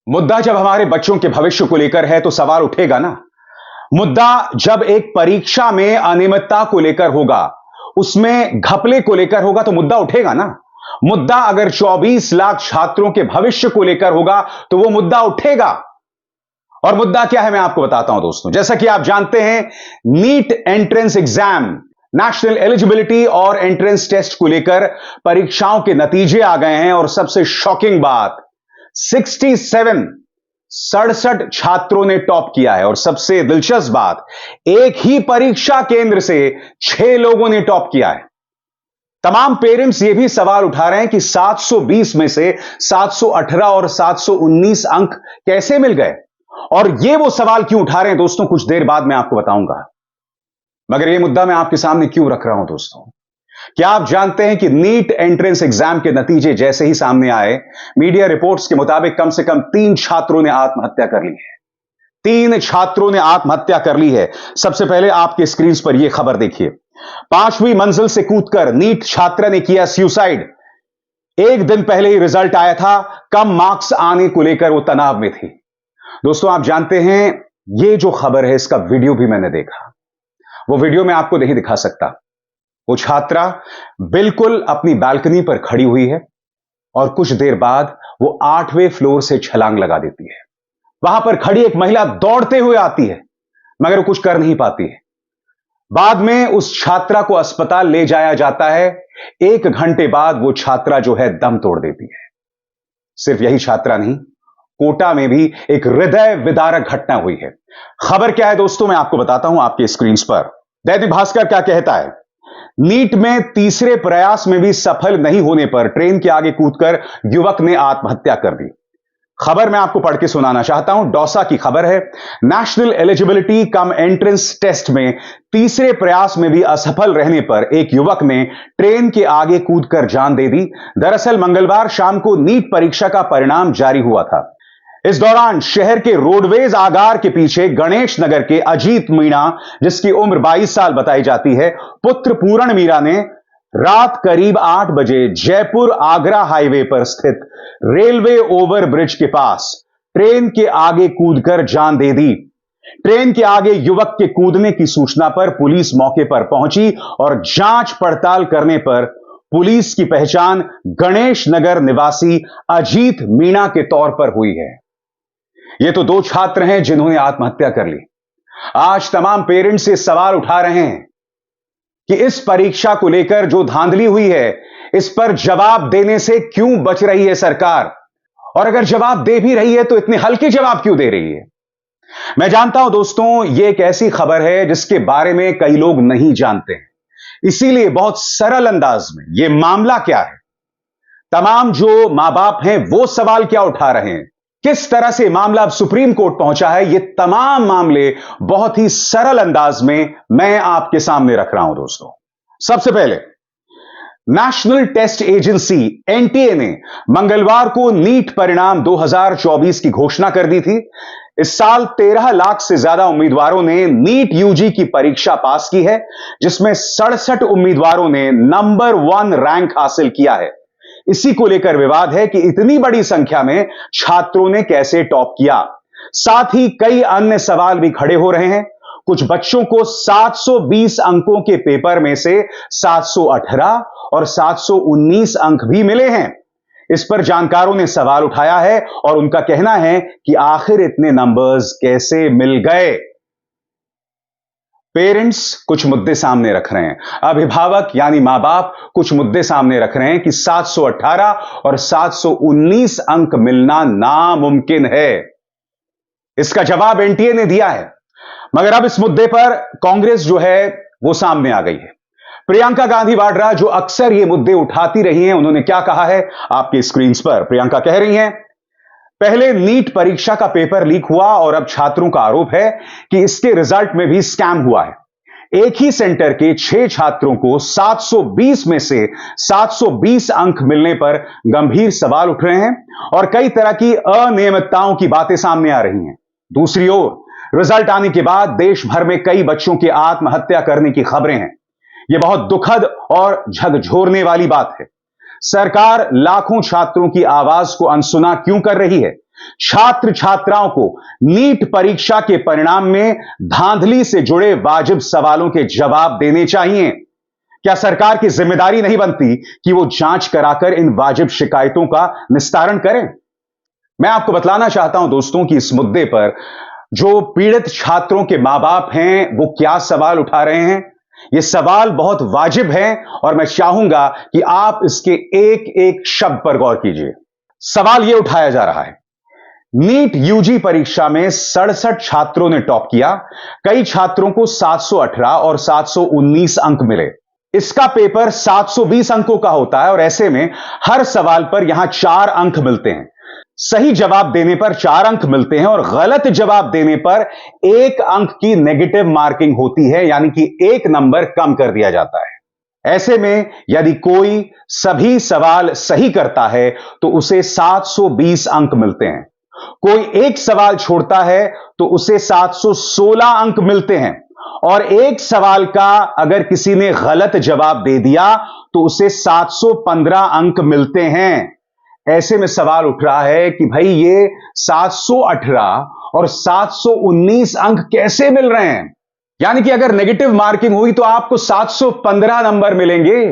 मुद्दा जब हमारे बच्चों के भविष्य को लेकर है तो सवाल उठेगा ना। मुद्दा जब एक परीक्षा में अनियमितता को लेकर होगा, उसमें घपले को लेकर होगा तो मुद्दा उठेगा ना। मुद्दा अगर 24 लाख छात्रों के भविष्य को लेकर होगा तो वो मुद्दा उठेगा। और मुद्दा क्या है मैं आपको बताता हूं दोस्तों। जैसा कि आप जानते हैं, NEET entrance exam, national eligibility और एंट्रेंस टेस्ट को लेकर परीक्षाओं के नतीजे आ गए हैं और सबसे शॉकिंग बात, 67 छात्रों ने टॉप किया है। और सबसे दिलचस्प बात, एक ही परीक्षा केंद्र से 6 लोगों ने टॉप किया है। तमाम पेरेंट्स यह भी सवाल उठा रहे हैं कि 720 में से 718 और 719 अंक कैसे मिल गए। और यह वो सवाल क्यों उठा रहे हैं दोस्तों, कुछ देर बाद मैं आपको बताऊंगा। मगर यह मुद्दा मैं आपके सामने क्यों रख रहा हूं दोस्तों, क्या आप जानते हैं कि नीट एंट्रेंस एग्जाम के नतीजे जैसे ही सामने आए, मीडिया रिपोर्ट्स के मुताबिक कम से कम 3 छात्रों ने आत्महत्या कर ली है। 3 छात्रों ने आत्महत्या कर ली है। सबसे पहले आपके स्क्रीन पर यह खबर देखिए। 5वीं मंजिल से कूदकर नीट छात्रा ने किया सुसाइड। एक दिन पहले ही रिजल्ट आया था, कम मार्क्स आने को लेकर वो तनाव में थी। दोस्तों आप जानते हैं, यह जो खबर है इसका वीडियो भी मैंने देखा। वो वीडियो मैं आपको नहीं दिखा सकता। वो छात्रा बिल्कुल अपनी बालकनी पर खड़ी हुई है और कुछ देर बाद वो 8वें फ्लोर से छलांग लगा देती है। वहां पर खड़ी एक महिला दौड़ते हुए आती है, मगर वो कुछ कर नहीं पाती है। बाद में उस छात्रा को अस्पताल ले जाया जाता है। 1 घंटे बाद वो छात्रा जो है दम तोड़ देती है। सिर्फ यही छात्रा नहीं, कोटा में भी एक हृदय विदारक घटना हुई है। खबर क्या है दोस्तों, मैं आपको बताता हूं आपके स्क्रीन पर। दैनिक भास्कर क्या कहता है, नीट में तीसरे प्रयास में भी सफल नहीं होने पर ट्रेन के आगे कूदकर युवक ने आत्महत्या कर दी। खबर मैं आपको पढ़ के सुनाना चाहता हूं। डोसा की खबर है, national eligibility cum entrance test में तीसरे प्रयास में भी असफल रहने पर एक युवक ने ट्रेन के आगे कूदकर जान दे दी। दरअसल मंगलवार शाम को नीट परीक्षा का परिणाम जारी हुआ था। इस दौरान शहर के रोडवेज आगार के पीछे गणेश नगर के अजीत मीणा, जिसकी उम्र 22 साल बताई जाती है, पुत्र पूरण मीरा ने रात करीब 8 बजे जयपुर आगरा हाईवे पर स्थित रेलवे ओवरब्रिज के पास ट्रेन के आगे कूदकर जान दे दी। ट्रेन के आगे युवक के कूदने की सूचना पर पुलिस मौके पर पहुंची और जांच पड़ताल करने पर पुलिस की पहचान गणेश नगर निवासी अजीत मीणा के तौर पर हुई है। ये तो 2 छात्र हैं जिन्होंने आत्महत्या कर ली। आज तमाम पेरेंट्स ये सवाल उठा रहे हैं कि इस परीक्षा को लेकर जो धांधली हुई है, इस पर जवाब देने से क्यों बच रही है सरकार, और अगर जवाब दे भी रही है तो इतने हल्के जवाब क्यों दे रही है। मैं जानता हूं दोस्तों, यह एक ऐसी खबर है जिसके बारे में कई लोग नहीं जानते हैं, इसीलिए बहुत सरल अंदाज में यह मामला क्या है, तमाम जो मां बाप हैं वो सवाल क्या उठा रहे हैं, किस तरह से मामला अब सुप्रीम कोर्ट पहुंचा है, ये तमाम मामले बहुत ही सरल अंदाज में मैं आपके सामने रख रहा हूं दोस्तों। सबसे पहले, नेशनल टेस्ट एजेंसी एनटीए ने मंगलवार को नीट परिणाम 2024 की घोषणा कर दी थी। इस साल 13 लाख से ज्यादा उम्मीदवारों ने नीट यूजी की परीक्षा पास की है, जिसमें 67 उम्मीदवारों ने नंबर 1 रैंक हासिल किया है। इसी को लेकर विवाद है कि इतनी बड़ी संख्या में छात्रों ने कैसे टॉप किया। साथ ही कई अन्य सवाल भी खड़े हो रहे हैं। कुछ बच्चों को 720 अंकों के पेपर में से 718 और 719 अंक भी मिले हैं। इस पर जानकारों ने सवाल उठाया है और उनका कहना है कि आखिर इतने नंबर्स कैसे मिल गए। पेरेंट्स कुछ मुद्दे सामने रख रहे हैं, अभिभावक यानी मां बाप कुछ मुद्दे सामने रख रहे हैं कि 718 और 719 अंक मिलना नामुमकिन है। इसका जवाब एनटीए ने दिया है, मगर अब इस मुद्दे पर कांग्रेस जो है वो सामने आ गई है। प्रियंका गांधी वाड्रा, जो अक्सर ये मुद्दे उठाती रही हैं, उन्होंने क्या कहा है आपके स्क्रीन पर। प्रियंका कह रही हैं, पहले नीट परीक्षा का पेपर लीक हुआ और अब छात्रों का आरोप है कि इसके रिजल्ट में भी स्कैम हुआ है। एक ही सेंटर के 6 छात्रों को 720 में से 720 अंक मिलने पर गंभीर सवाल उठ रहे हैं और कई तरह की अनियमितताओं की बातें सामने आ रही हैं। दूसरी ओर रिजल्ट आने के बाद देश भर में कई बच्चों की आत्महत्या करने की खबरें हैं। यह बहुत दुखद और झकझोरने वाली बात है। सरकार लाखों छात्रों की आवाज को अनसुना क्यों कर रही है? छात्र छात्राओं को नीट परीक्षा के परिणाम में धांधली से जुड़े वाजिब सवालों के जवाब देने चाहिए। क्या सरकार की जिम्मेदारी नहीं बनती कि वो जांच कराकर इन वाजिब शिकायतों का निस्तारण करें? मैं आपको बतलाना चाहता हूं दोस्तों कि इस मुद्दे पर जो पीड़ित छात्रों के मां बाप हैं वो क्या सवाल उठा रहे हैं, ये सवाल बहुत वाजिब है और मैं चाहूंगा कि आप इसके एक एक शब्द पर गौर कीजिए। सवाल यह उठाया जा रहा है, नीट यूजी परीक्षा में 67 छात्रों ने टॉप किया। कई छात्रों को 718 और 719 अंक मिले। इसका पेपर 720 अंकों का होता है और ऐसे में हर सवाल पर यहां 4 अंक मिलते हैं। सही जवाब देने पर 4 अंक मिलते हैं और गलत जवाब देने पर 1 अंक की नेगेटिव मार्किंग होती है, यानी कि 1 नंबर कम कर दिया जाता है। ऐसे में यदि कोई सभी सवाल सही करता है तो उसे 720 अंक मिलते हैं। कोई एक सवाल छोड़ता है तो उसे 716 अंक मिलते हैं और एक सवाल का अगर किसी ने गलत जवाब दे दिया तो उसे 715 अंक मिलते हैं। ऐसे में सवाल उठ रहा है कि भाई ये 718 और 719 अंक कैसे मिल रहे हैं? यानी कि अगर नेगेटिव मार्किंग हुई तो आपको 715 नंबर मिलेंगे,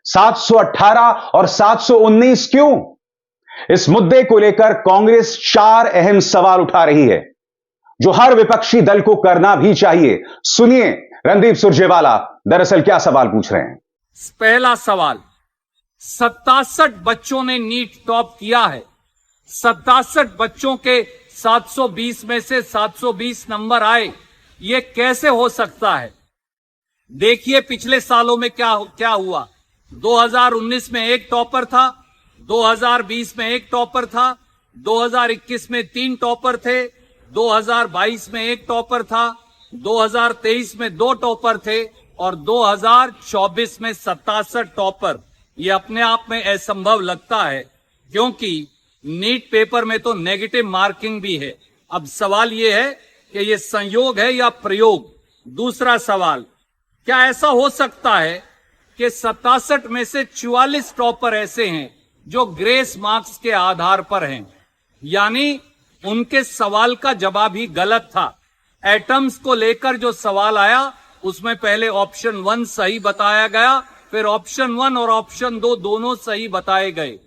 718 और 719 क्यों? इस मुद्दे को लेकर कांग्रेस 4 अहम सवाल उठा रही है जो हर विपक्षी दल को करना भी चाहिए। सुनिए रणदीप सुरजेवाला दरअसल क्या सवाल पूछ रहे हैं। पहला सवाल, 67 बच्चों ने नीट टॉप किया है। 67 बच्चों के 720 में से 720 नंबर आए, ये कैसे हो सकता है? देखिए पिछले सालों में क्या हुआ। 2019 में एक टॉपर था, 2020 में एक टॉपर था, 2021 में 3 टॉपर थे, 2022 में एक टॉपर था, 2023 में 2 टॉपर थे और 2024 में 67 टॉपर। ये अपने आप में असंभव लगता है क्योंकि नीट पेपर में तो नेगेटिव मार्किंग भी है। अब सवाल ये है कि ये संयोग है या प्रयोग। दूसरा सवाल, क्या ऐसा हो सकता है कि 67 में से 44 टॉपर ऐसे हैं जो ग्रेस मार्क्स के आधार पर हैं, यानी उनके सवाल का जवाब ही गलत था। एटम्स को लेकर जो सवाल आया उसमें पहले ऑप्शन 1 सही बताया गया, फिर ऑप्शन 1 और ऑप्शन 2 दोनों सही बताए गए।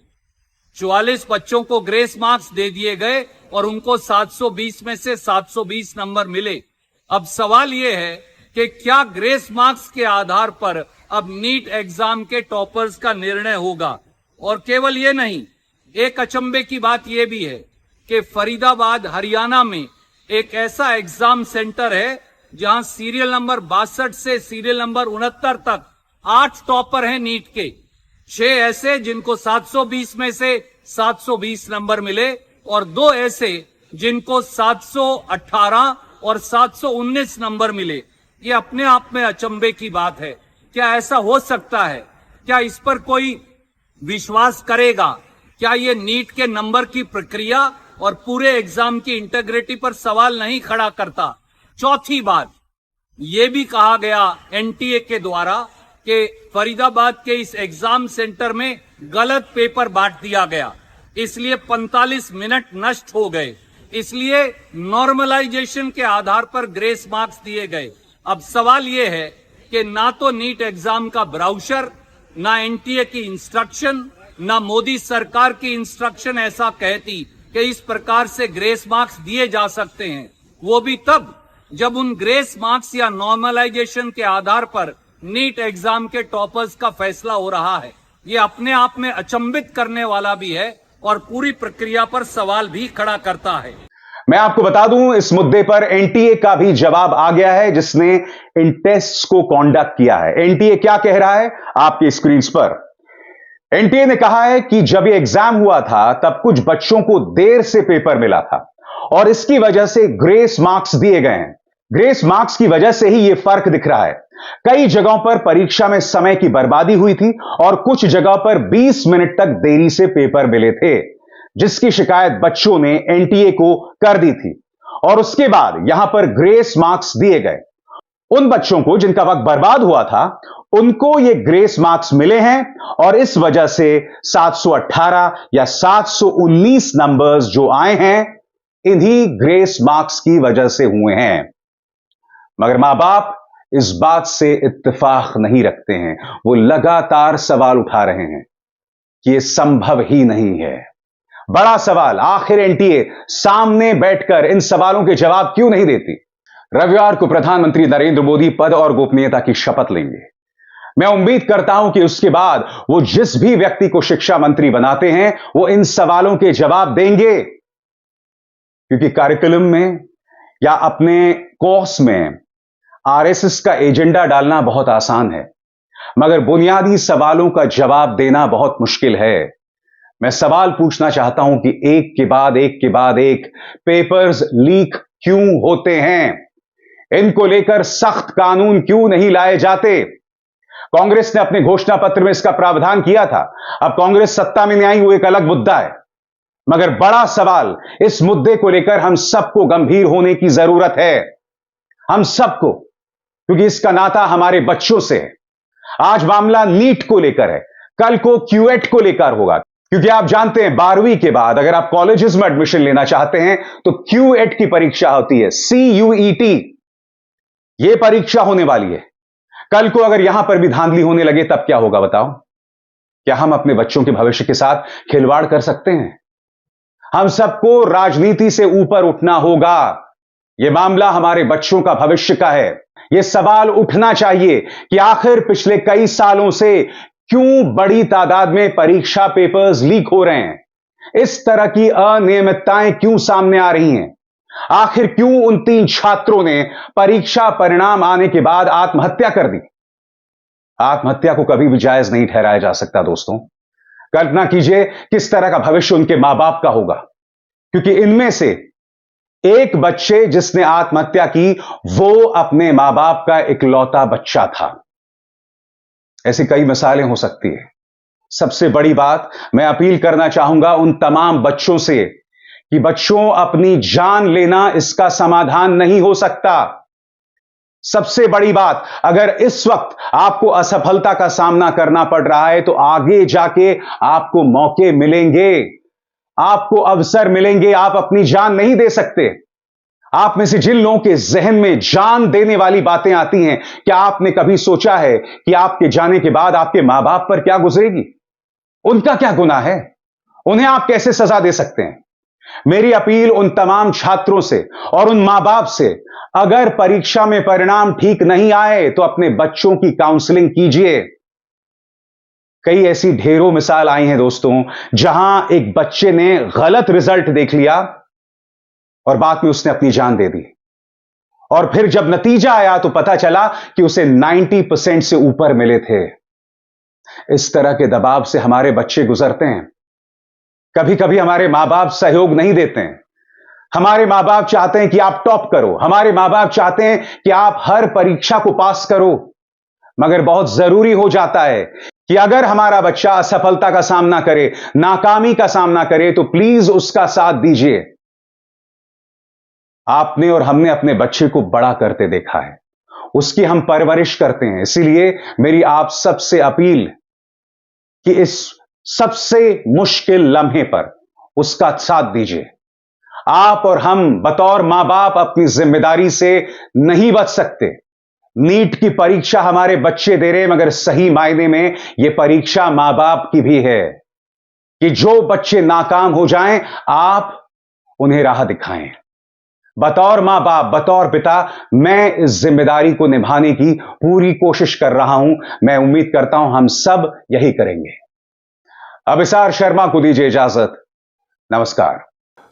44 बच्चों को ग्रेस मार्क्स दे दिए गए और उनको 720 में से 720 नंबर मिले। अब सवाल यह है कि क्या ग्रेस मार्क्स के आधार पर अब नीट एग्जाम के टॉपर्स का निर्णय होगा? और केवल ये नहीं, एक अचंभे की बात यह भी है कि फरीदाबाद हरियाणा में एक ऐसा एग्जाम सेंटर है जहां सीरियल नंबर 62 से सीरियल नंबर 69 तक 8 टॉपर हैं नीट के, 6 ऐसे जिनको 720 में से 720 नंबर मिले और 2 ऐसे जिनको 718 और 719 नंबर मिले। ये अपने आप में अचंभे की बात है। क्या ऐसा हो सकता है? क्या इस पर कोई विश्वास करेगा? क्या ये नीट के नंबर की प्रक्रिया और पूरे एग्जाम की इंटीग्रिटी पर सवाल नहीं खड़ा करता? चौथी बात, ये भी कहा गया एनटीए के द्वारा कि फरीदाबाद के इस एग्जाम सेंटर में गलत पेपर बांट दिया गया, इसलिए 45 मिनट नष्ट हो गए, इसलिए नॉर्मलाइजेशन के आधार पर ग्रेस मार्क्स दिए गए। अब सवाल यह है कि ना तो नीट एग्जाम का ब्राउचर, ना एनटीए की इंस्ट्रक्शन, ना मोदी सरकार की इंस्ट्रक्शन ऐसा कहती कि इस प्रकार से ग्रेस मार्क्स दिए जा सकते हैं, वो भी तब जब उन ग्रेस मार्क्स या नॉर्मलाइजेशन के आधार पर नीट एग्जाम के टॉपर्स का फैसला हो रहा है। ये अपने आप में अचंभित करने वाला भी है और पूरी प्रक्रिया पर सवाल भी खड़ा करता है। मैं आपको बता दूं इस मुद्दे पर एनटीए का भी जवाब आ गया है जिसने इन टेस्ट्स को कंडक्ट किया है। एनटीए क्या कह रहा है आपकी स्क्रीन पर। एनटीए ने कहा है कि जब ये एग्जाम हुआ था तब कुछ बच्चों को देर से पेपर मिला था और इसकी वजह से ग्रेस मार्क्स दिए गए हैं। ग्रेस मार्क्स की वजह से ही यह फर्क दिख रहा है। कई जगहों पर परीक्षा में समय की बर्बादी हुई थी और कुछ जगह पर 20 मिनट तक देरी से पेपर मिले थे, जिसकी शिकायत बच्चों ने एनटीए को कर दी थी और उसके बाद यहां पर ग्रेस मार्क्स दिए गए। उन बच्चों को जिनका वक्त बर्बाद हुआ था उनको ये ग्रेस मार्क्स मिले हैं और इस वजह से 718 या 719 नंबर्स जो आए हैं इन्हीं ग्रेस मार्क्स की वजह से हुए हैं। मगर मां बाप इस बात से इत्तेफाक नहीं रखते हैं। वो लगातार सवाल उठा रहे हैं कि यह संभव ही नहीं है। बड़ा सवाल, आखिर एनटीए सामने बैठकर इन सवालों के जवाब क्यों नहीं देती? रविवार को प्रधानमंत्री नरेंद्र मोदी पद और गोपनीयता की शपथ लेंगे। मैं उम्मीद करता हूं कि उसके बाद वो जिस भी व्यक्ति को शिक्षा मंत्री बनाते हैं वो इन सवालों के जवाब देंगे, क्योंकि कार्यक्रम में या अपने कोर्स में आरएसएस का एजेंडा डालना बहुत आसान है, मगर बुनियादी सवालों का जवाब देना बहुत मुश्किल है। मैं सवाल पूछना चाहता हूं कि एक के बाद एक पेपर्स लीक क्यों होते हैं? इनको लेकर सख्त कानून क्यों नहीं लाए जाते? कांग्रेस ने अपने घोषणा पत्र में इसका प्रावधान किया था। अब कांग्रेस सत्ता में नहीं आई, वो एक अलग मुद्दा है, मगर बड़ा सवाल, इस मुद्दे को लेकर हम सबको गंभीर होने की जरूरत है। हम सबको, क्योंकि इसका नाता हमारे बच्चों से है। आज मामला नीट को लेकर है, कल को क्यूएट को लेकर होगा, क्योंकि आप जानते हैं 12वीं के बाद अगर आप कॉलेजेस में एडमिशन लेना चाहते हैं तो क्यूएट की परीक्षा होती है, CUET। यह परीक्षा होने वाली है। कल को अगर यहां पर भी धांधली होने लगे तब क्या होगा बताओ? क्या हम अपने बच्चों के भविष्य के साथ खिलवाड़ कर सकते हैं? हम सबको राजनीति से ऊपर उठना होगा। यह मामला हमारे बच्चों का भविष्य का है। यह सवाल उठना चाहिए कि आखिर पिछले कई सालों से क्यों बड़ी तादाद में परीक्षा पेपर्स लीक हो रहे हैं? इस तरह की अनियमितताएं क्यों सामने आ रही हैं? आखिर क्यों उन 3 छात्रों ने परीक्षा परिणाम आने के बाद आत्महत्या कर दी? आत्महत्या को कभी भी जायज नहीं ठहराया जा सकता दोस्तों। कल्पना कीजिए किस तरह का भविष्य उनके मां बाप का होगा, क्योंकि इनमें से एक बच्चे जिसने आत्महत्या की वो अपने मां बाप का इकलौता बच्चा था। ऐसी कई मिसालें हो सकती है। सबसे बड़ी बात, मैं अपील करना चाहूंगा उन तमाम बच्चों से कि बच्चों, अपनी जान लेना इसका समाधान नहीं हो सकता। सबसे बड़ी बात, अगर इस वक्त आपको असफलता का सामना करना पड़ रहा है तो आगे जाके आपको मौके मिलेंगे, आपको अवसर मिलेंगे। आप अपनी जान नहीं दे सकते। आप में से जिन लोगों के जहन में जान देने वाली बातें आती हैं, क्या आपने कभी सोचा है कि आपके जाने के बाद आपके मां बाप पर क्या गुजरेगी? उनका क्या गुनाह है? उन्हें आप कैसे सजा दे सकते हैं? मेरी अपील उन तमाम छात्रों से और उन मां बाप से, अगर परीक्षा में परिणाम ठीक नहीं आए तो अपने बच्चों की काउंसलिंग कीजिए। कई ऐसी ढेरों मिसाल आई हैं दोस्तों, जहां एक बच्चे ने गलत रिजल्ट देख लिया और बाद में उसने अपनी जान दे दी, और फिर जब नतीजा आया तो पता चला कि उसे 90% से ऊपर मिले थे। इस तरह के दबाव से हमारे बच्चे गुजरते हैं। कभी कभी हमारे मां बाप सहयोग नहीं देते हैं। हमारे मां बाप चाहते हैं कि आप टॉप करो, हमारे मां बाप चाहते हैं कि आप हर परीक्षा को पास करो, मगर बहुत जरूरी हो जाता है कि अगर हमारा बच्चा असफलता का सामना करे, नाकामी का सामना करे, तो प्लीज उसका साथ दीजिए। आपने और हमने अपने बच्चे को बड़ा करते देखा है, उसकी हम परवरिश करते हैं। इसीलिए मेरी आप सबसे अपील कि इस सबसे मुश्किल लम्हे पर उसका साथ दीजिए। आप और हम बतौर मां बाप अपनी जिम्मेदारी से नहीं बच सकते। नीट की परीक्षा हमारे बच्चे दे रहे हैं, मगर सही मायने में यह परीक्षा मां बाप की भी है कि जो बच्चे नाकाम हो जाएं, आप उन्हें राह दिखाएं। बतौर मां बाप, बतौर पिता, मैं इस जिम्मेदारी को निभाने की पूरी कोशिश कर रहा हूं। मैं उम्मीद करता हूं हम सब यही करेंगे। अभिसार शर्मा को दीजिए इजाजत। नमस्कार।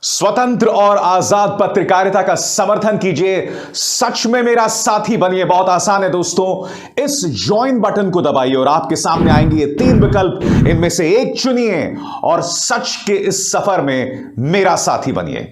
स्वतंत्र और आजाद पत्रकारिता का समर्थन कीजिए, सच में मेरा साथी बनिए। बहुत आसान है दोस्तों, इस ज्वाइन बटन को दबाइए और आपके सामने आएंगे ये 3 विकल्प। इनमें से एक चुनिए और सच के इस सफर में मेरा साथी बनिए।